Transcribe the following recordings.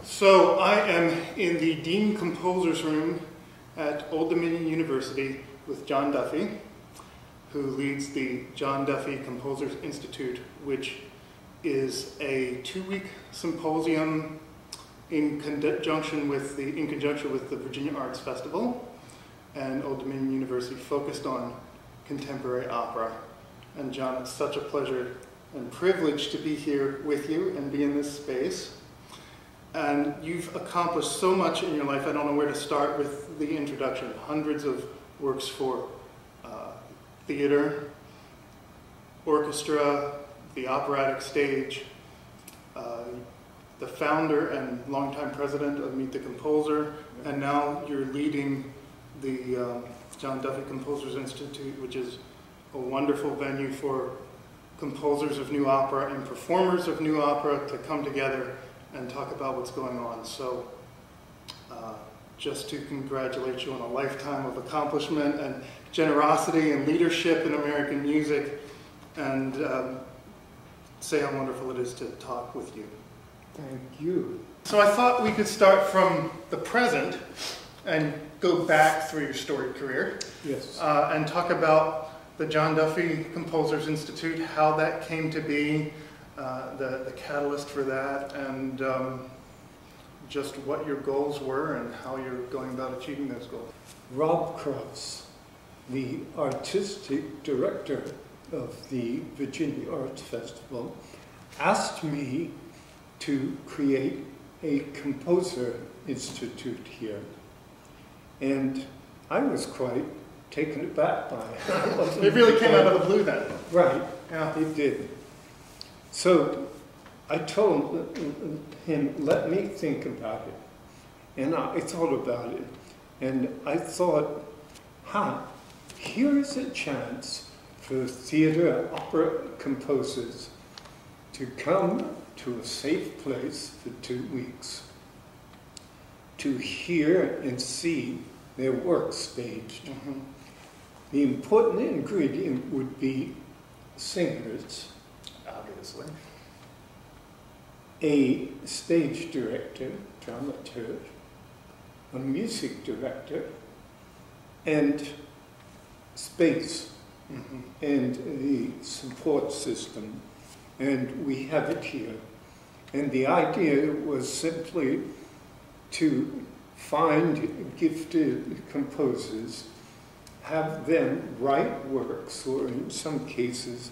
So I am in the Dean Composer's Room at Old Dominion University with John Duffy, who leads the John Duffy Composers Institute, which is a 2-week symposium in conjunction with the Virginia Arts Festival, and Old Dominion University focused on contemporary opera. And John, it's such a pleasure and privilege to be here with you and be in this space. And you've accomplished so much in your life, I don't know where to start with the introduction. Hundreds of works for theater, orchestra, the operatic stage, the founder and longtime president of Meet the Composer, and now you're leading the John Duffy Composers Institute, which is a wonderful venue for composers of new opera and performers of new opera to come together and talk about what's going on. So just to congratulate you on a lifetime of accomplishment and generosity and leadership in American music, and say how wonderful it is to talk with you. Thank you. So I thought we could start from the present and go back through your storied career. Yes. And talk about the John Duffy Composers Institute, how that came to be, the catalyst for that, and just what your goals were and how you're going about achieving those goals. Rob Cross, the artistic director of the Virginia Arts Festival, asked me to create a composer institute here. And I was quite taken aback by it. It really came out of the blue then. Right, yeah. It did. So I told him, let me think about it. And I thought about it. And I thought, here's a chance for theater opera composers to come to a safe place for 2 weeks, to hear and see their work staged. Mm-hmm. The important ingredient would be singers, obviously, a stage director, dramaturg, a music director, and space, mm-hmm. and the support system. And we have it here. And the idea was simply to find gifted composers, have them write works, or in some cases,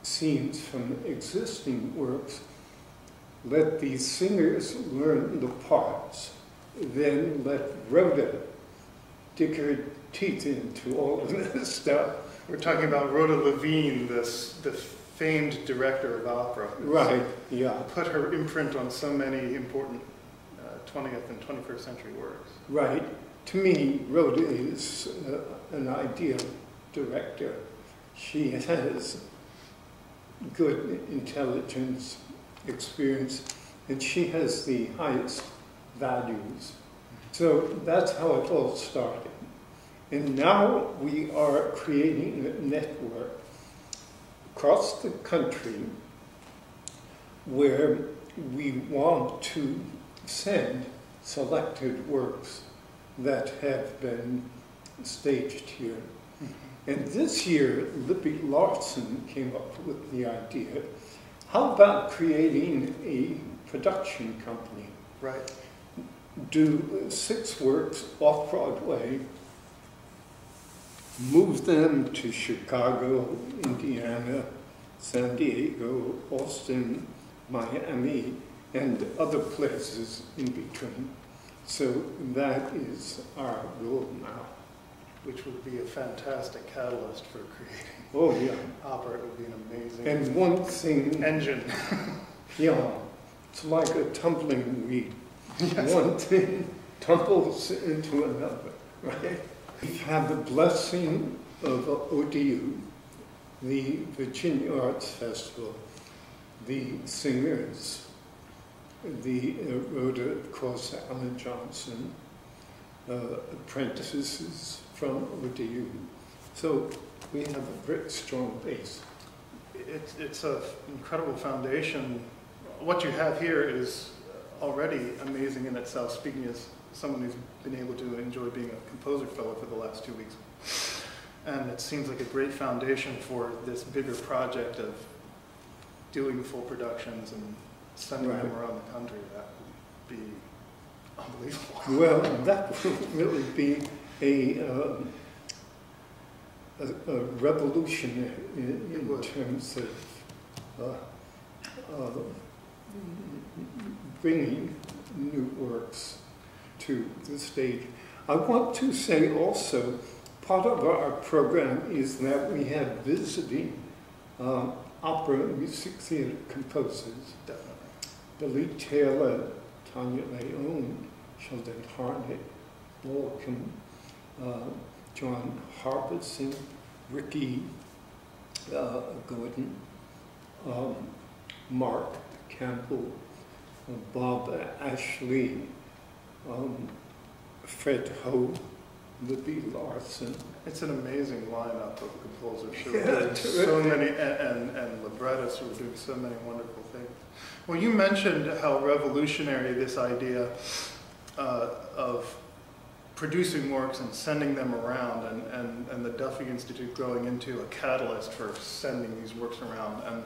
scenes from existing works, let these singers learn the parts, then let Rhoda dig her teeth into all of this stuff. We're talking about Rhoda Levine, the famed director of opera. Right, yeah. Put her imprint on so many important 20th and 21st century works. Right. To me, Rhoda is an ideal director. She has good intelligence, experience, and she has the highest values. So that's how it all started. And now we are creating a network across the country where we want to send selected works that have been staged here. Mm-hmm. And this year, Libby Larson came up with the idea, how about creating a production company? Right. Do 6 works off-Broadway, move them to Chicago, Indiana, San Diego, Austin, Miami, and other places in between. So that is our goal now. Which would be a fantastic catalyst for creating. Oh yeah. Opera. It would be an amazing. And one thing. Engine. Yeah. It's like a tumbling weed. Yes. One thing tumbles into another, right? We have the blessing of ODU, the Virginia Arts Festival, the singers, the Rhoda, of course, Alan Johnson, apprentices from ODU. So we have a very strong base. It's an incredible foundation. What you have here is already amazing in itself, speaking as someone who's been able to enjoy being a composer fellow for the last 2 weeks. And it seems like a great foundation for this bigger project of doing full productions and sending them around the country. That would be unbelievable. Well, that would really be a revolution in terms of bringing new works to the stage. I want to say also, part of our program is that we have visiting opera music theater composers. Definitely. Billy Taylor, Tanya Leone, Sheldon Harnett, Balcom, John Harbison, Ricky Gordon, Mark Campbell, Bob Ashley, Fred Ho, Libby Larson. It's an amazing lineup of composers who are doing so many, and librettists who are doing so many wonderful things. Well, you mentioned how revolutionary this idea of producing works and sending them around, and the Duffy Institute growing into a catalyst for sending these works around. And